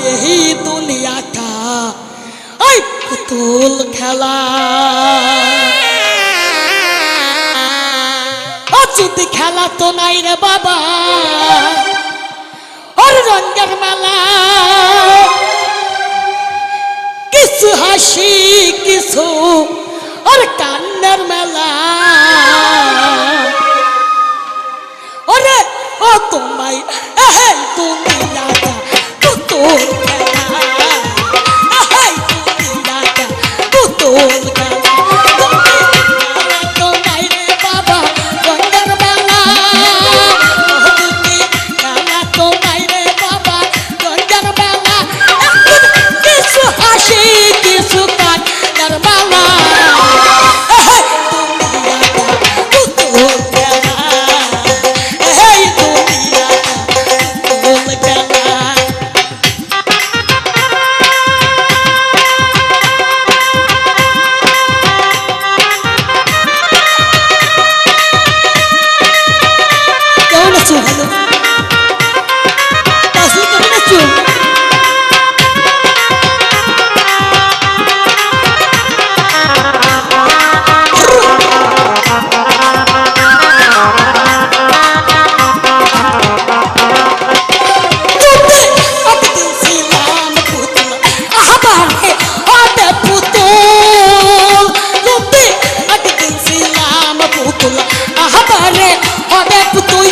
এই দুনিয়াটা ওই পুতুল খেলা। ও যদি খেলা তো নাই রে বাবা ওর রঙের মেলা, কিছু হাসি কিছু ওর কান্নার মেলা। ওরে ও তোমায় এই দুনিয়াটা পুতুল খেলা, এই দুনিয়াটা পুতুল খেলা। তো নাই রে বাবা রঙের মেলা, খেলা তো নাই রে বাবা রঙের মেলা, কিছু হাসি কিছু কান্নার মেলা। আহাবারে অনেক তুই